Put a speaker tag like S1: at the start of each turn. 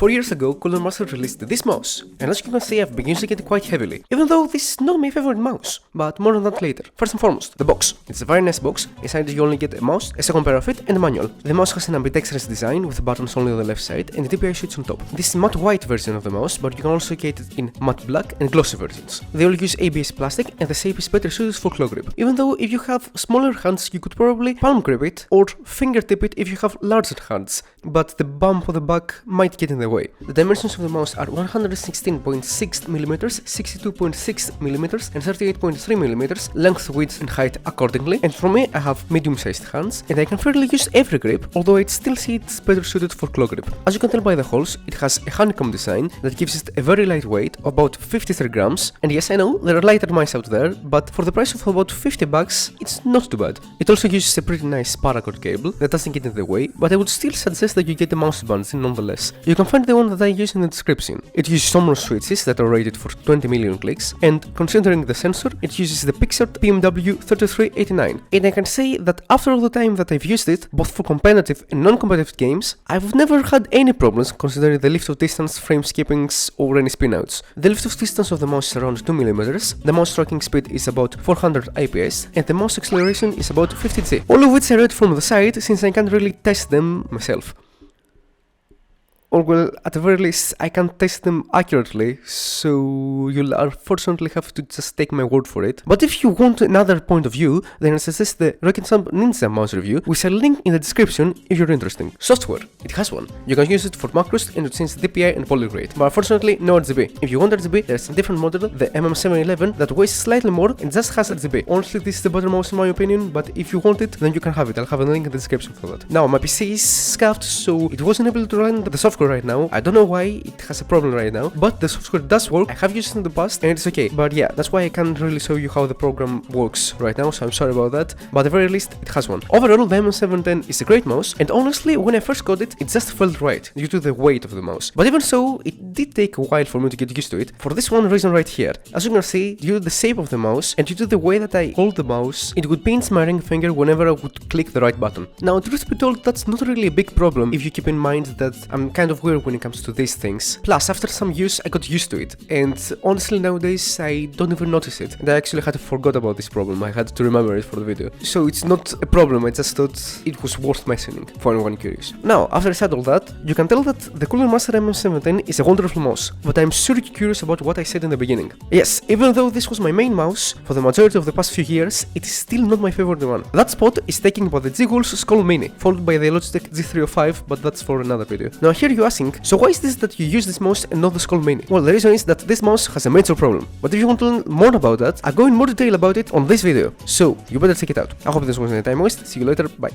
S1: 4 years ago, CoolerMaster released this mouse, and as you can see I've been using it quite heavily, even though this is not my favorite mouse, but more on that later. First and foremost, the box. It's a very nice box. Inside you only get a mouse, a second pair of it, and a manual. The mouse has an ambidextrous design with the buttons only on the left side and the DPI switch on top. This is matte white version of the mouse, but you can also get it in matte black and glossy versions. They all use ABS plastic and the shape is better suited for claw grip. Even though if you have smaller hands you could probably palm grip it or fingertip it if you have larger hands, but the bump on the back might get in the way. The dimensions of the mouse are 116.6mm, 62.6mm and 38.3mm, length, width and height accordingly, and for me I have medium-sized hands and I can fairly use every grip, although I'd still see it's better suited for claw grip. As you can tell by the holes, it has a honeycomb design that gives it a very light weight of about 53 grams, and yes I know, there are lighter mice out there, but for the price of about $50, it's not too bad. It also uses a pretty nice paracord cable that doesn't get in the way, but I would still suggest that you get the mouse buns in nonetheless. You can find the one that I use in the description. It uses some switches that are rated for 20 million clicks, and considering the sensor, it uses the Pixart BMW3389. And I can say that after all the time that I've used it, both for competitive and non-competitive games, I've never had any problems considering the lift of distance, frame skippings, or any spinouts. The lift of distance of the mouse is around 2mm, the mouse tracking speed is about 400 IPS, and the mouse acceleration is about 50G. All of which I read from the site since I can't really test them myself. Or well, at the very least, I can't test them accurately, so you'll unfortunately have to just take my word for it. But if you want another point of view, then I suggest the Rock'n'Stamp Ninja mouse review, which I'll link in the description if you're interested. Software. It has one. You can use it for macros and to change the DPI and polyrate, but unfortunately no RGB. If you want RGB, there's a different model, the MM710, that weighs slightly more and just has RGB. Honestly, this is the better mouse in my opinion, but if you want it, then you can have it. I'll have a link in the description for that. Now, my PC is scuffed, so it wasn't able to run the software right now. I don't know why it has a problem right now, but the software does work. I have used it in the past and it's okay, but yeah, that's why I can't really show you how the program works right now, so I'm sorry about that, but at the very least it has one. Overall, the MM710 is a great mouse, and honestly, when I first got it, it just felt right due to the weight of the mouse. But even so, it did take a while for me to get used to it, for this one reason right here. As you can see, due to the shape of the mouse and due to the way that I hold the mouse, it would pinch my ring finger whenever I would click the right button. Now, truth be told, that's not really a big problem if you keep in mind that I'm kind of weird when it comes to these things. Plus, after some use, I got used to it, and honestly nowadays I don't even notice it, and I actually had forgot about this problem. I had to remember it for the video. So it's not a problem, I just thought it was worth mentioning for anyone curious. Now, after I said all that, you can tell that the CoolerMaster MM710 is a wonderful mouse, but I'm sure you're curious about what I said in the beginning. Yes, even though this was my main mouse for the majority of the past few years, it is still not my favorite one. That spot is taken by the G-Wolf's Skoll Mini, followed by the Logitech G305, but that's for another video. Now here you're asking, so why is this that you use this mouse and not the Skoll Mini? Well, the reason is that this mouse has a major problem, but if you want to learn more about that, I go in more detail about it on this video, so you better check it out. I hope this wasn't a time waste. See you later, bye.